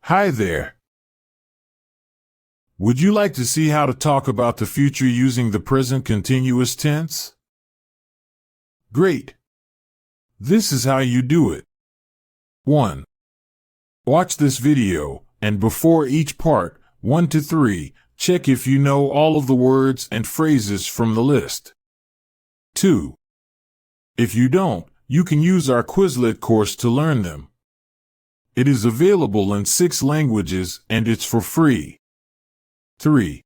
Hi there. Would you like to see how to talk about the future using the present continuous tense? Great. This is how you do it. 1. Watch this video, and before each part, 1 to 3, check if you know all of the words and phrases from the list. 2. If you don't, you can use our Quizlet course to learn them. It is available in 6 languages and it's for free. 3.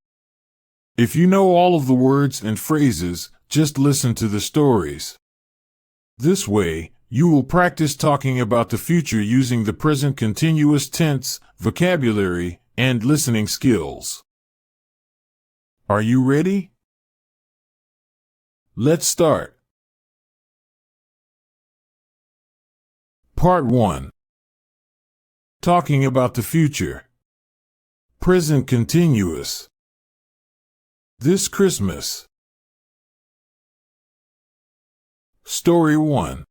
If you know all of the words and phrases, just listen to the stories. This way, you will practice talking about the future using the present continuous tense, vocabulary, and listening skills. Are you ready? Let's start. Part 1. Talking about the future. Present continuous. This Christmas. Story 1.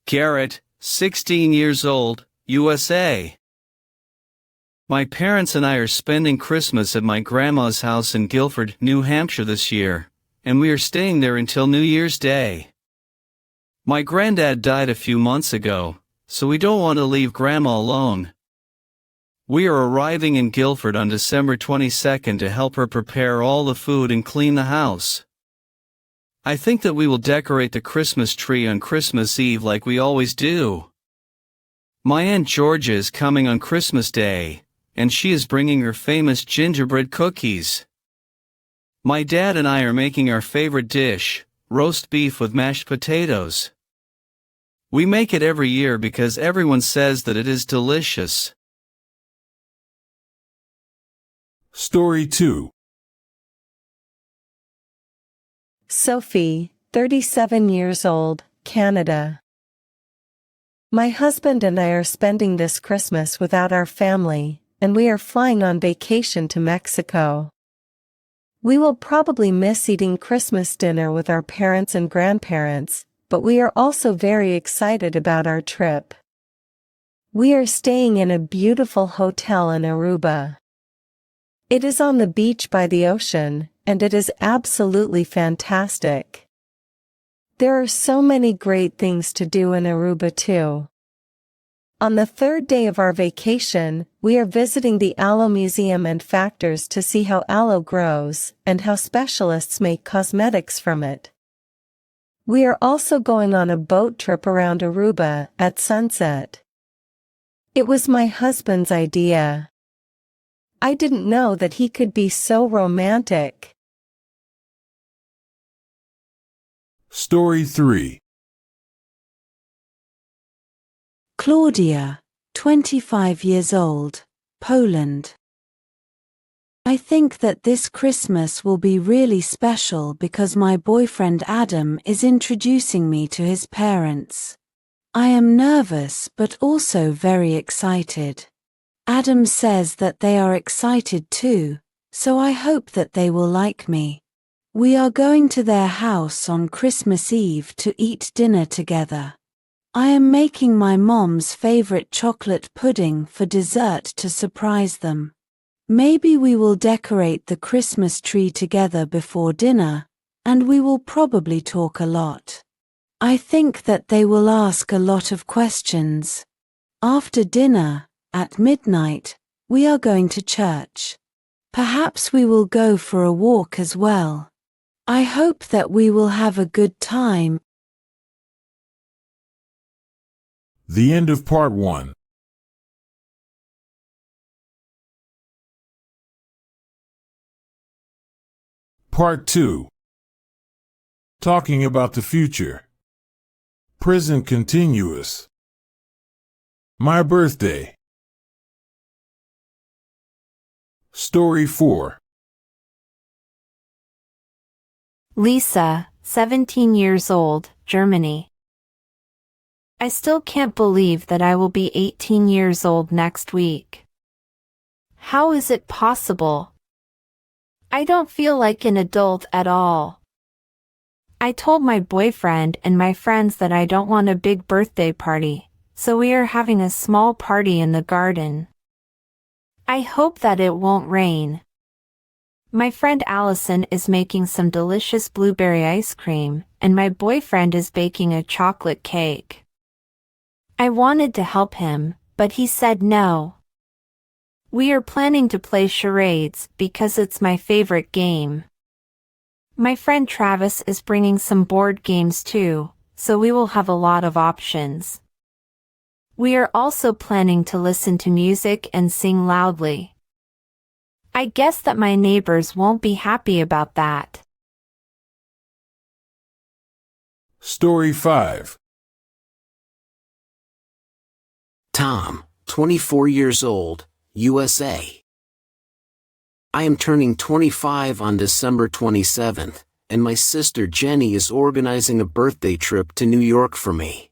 Garrett, 16 years old, USA. My parents and I are spending Christmas at my grandma's house in Guilford, New Hampshire this year, and we are staying there until New Year's Day. My granddad died a few months ago, so we don't want to leave Grandma alone. We are arriving in Guilford on December 22nd to help her prepare all the food and clean the house. I think that we will decorate the Christmas tree on Christmas Eve like we always do. My Aunt Georgia is coming on Christmas Day, and she is bringing her famous gingerbread cookies. My dad and I are making our favorite dish, roast beef with mashed potatoes. We make it every year because everyone says that it is delicious. Story 2. Sophie, 37 years old, Canada. My husband and I are spending this Christmas without our family, and we are flying on vacation to Mexico. We will probably miss eating Christmas dinner with our parents and grandparents, but we are also very excited about our trip. We are staying in a beautiful hotel in Aruba. It is on the beach by the ocean, and it is absolutely fantastic. There are so many great things to do in Aruba too. On the 3rd day of our vacation, we are visiting the aloe museum and factors to see how aloe grows and how specialists make cosmetics from it. We are also going on a boat trip around Aruba at sunset. It was my husband's idea. I didn't know that he could be so romantic. Story 3. Claudia, 25 years old, Poland. I think that this Christmas will be really special because my boyfriend Adam is introducing me to his parents. I am nervous but also very excited. Adam says that they are excited too, so I hope that they will like me. We are going to their house on Christmas Eve to eat dinner together. I am making my mom's favorite chocolate pudding for dessert to surprise them. Maybe we will decorate the Christmas tree together before dinner, and we will probably talk a lot. I think that they will ask a lot of questions. After dinner, at midnight, we are going to church. Perhaps we will go for a walk as well. I hope that we will have a good time. The end of Part 1. Part 2. Talking about the future. Present continuous. My birthday. Story 4. Lisa, 17 years old, Germany. I still can't believe that I will be 18 years old next week. How is it possible? I don't feel like an adult at all. I told my boyfriend and my friends that I don't want a big birthday party, so we are having a small party in the garden. I hope that it won't rain. My friend Allison is making some delicious blueberry ice cream, and my boyfriend is baking a chocolate cake. I wanted to help him, but he said no. We are planning to play charades because it's my favorite game. My friend Travis is bringing some board games too, so we will have a lot of options. We are also planning to listen to music and sing loudly. I guess that my neighbors won't be happy about that. Story 5. Tom, 24 years old, USA. I am turning 25 on December 27th, and my sister Jenny is organizing a birthday trip to New York for me.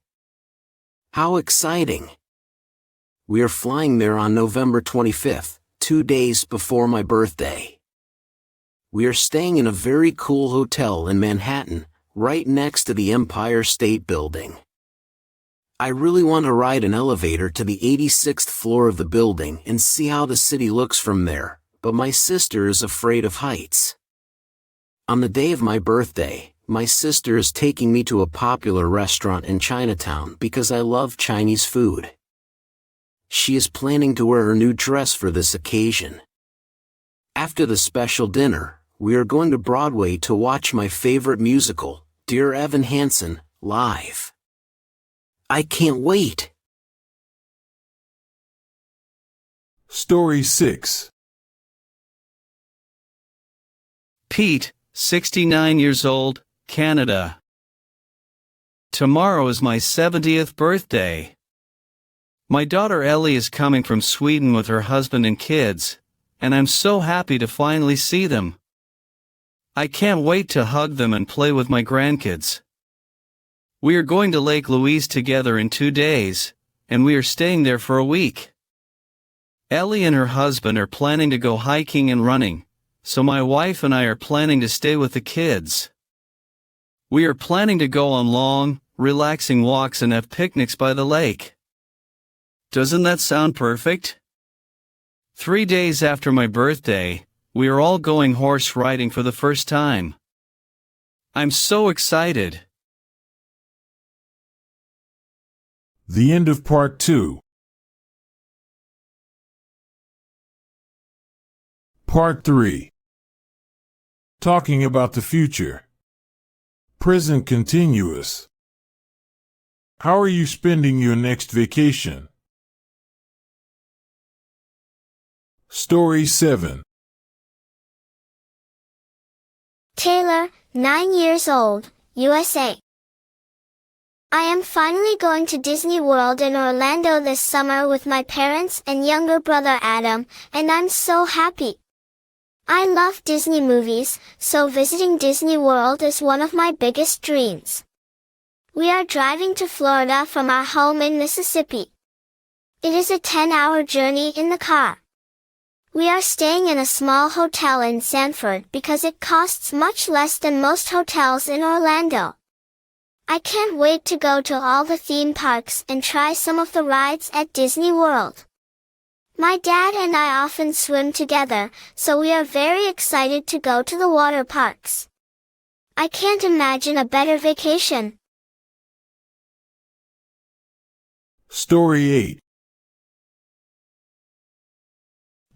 How exciting! We are flying there on November 25th, 2 days before my birthday. We are staying in a very cool hotel in Manhattan, right next to the Empire State Building. I really want to ride an elevator to the 86th floor of the building and see how the city looks from there, but my sister is afraid of heights. On the day of my birthday, my sister is taking me to a popular restaurant in Chinatown because I love Chinese food. She is planning to wear her new dress for this occasion. After the special dinner, we are going to Broadway to watch my favorite musical, Dear Evan Hansen, live. I can't wait! Story 6. Pete, 69 years old, Canada. Tomorrow is my 70th birthday. My daughter Ellie is coming from Sweden with her husband and kids, and I'm so happy to finally see them. I can't wait to hug them and play with my grandkids. We are going to Lake Louise together in 2 days, and we are staying there for a week. Ellie and her husband are planning to go hiking and running, so my wife and I are planning to stay with the kids. We are planning to go on long, relaxing walks and have picnics by the lake. Doesn't that sound perfect? 3 days after my birthday, we are all going horse riding for the first time. I'm so excited. The end of part 2. Part 3. Talking about the future. Present continuous. How are you spending your next vacation? Story 7. Taylor, 9 years old, USA. I am finally going to Disney World in Orlando this summer with my parents and younger brother Adam, and I'm so happy. I love Disney movies, so visiting Disney World is one of my biggest dreams. We are driving to Florida from our home in Mississippi. It is a 10-hour journey in the car. We are staying in a small hotel in Sanford because it costs much less than most hotels in Orlando. I can't wait to go to all the theme parks and try some of the rides at Disney World. My dad and I often swim together, so we are very excited to go to the water parks. I can't imagine a better vacation. Story 8.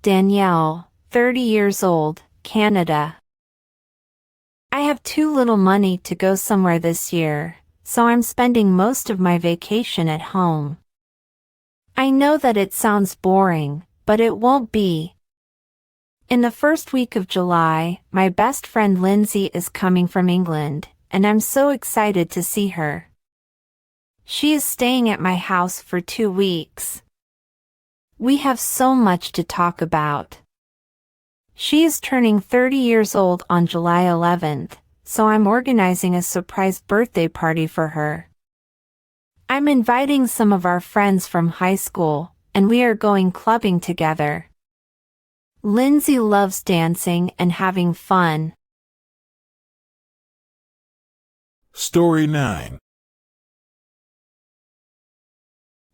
Danielle, 30 years old, Canada. I have too little money to go somewhere this year, so I'm spending most of my vacation at home. I know that it sounds boring, but it won't be. In the first week of July, my best friend Lindsay is coming from England, and I'm so excited to see her. She is staying at my house for 2 weeks. We have so much to talk about. She is turning 30 years old on July 11th, so I'm organizing a surprise birthday party for her. I'm inviting some of our friends from high school, and we are going clubbing together. Lindsay loves dancing and having fun. Story 9.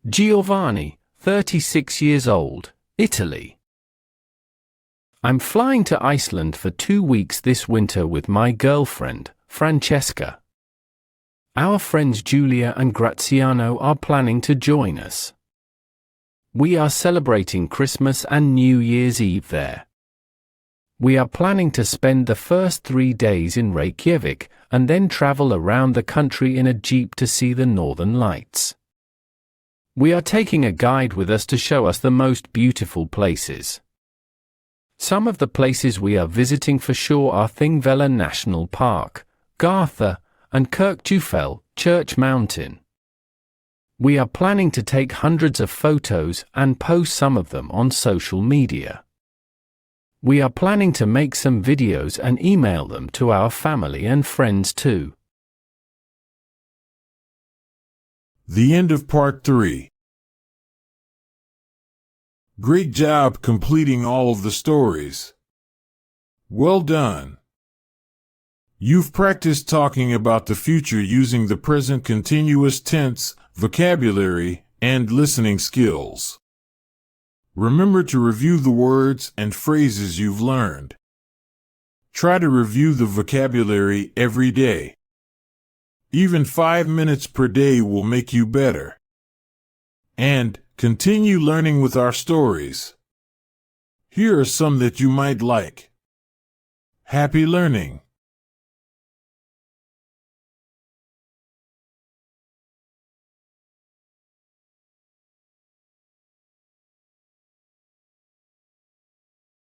Giovanni, 36 years old, Italy. I'm flying to Iceland for 2 weeks this winter with my girlfriend, Francesca. Our friends Julia and Graziano are planning to join us. We are celebrating Christmas and New Year's Eve there. We are planning to spend the first 3 days in Reykjavik and then travel around the country in a jeep to see the northern lights. We are taking a guide with us to show us the most beautiful places. Some of the places we are visiting for sure are Thingvellir National Park, Gartha, and Kirkjufell, Church Mountain. We are planning to take hundreds of photos and post some of them on social media. We are planning to make some videos and email them to our family and friends too. The end of part 3. Great job completing all of the stories. Well done. You've practiced talking about the future using the present continuous tense, vocabulary, and listening skills. Remember to review the words and phrases you've learned. Try to review the vocabulary every day. Even 5 minutes per day will make you better. And continue learning with our stories. Here are some that you might like. Happy learning!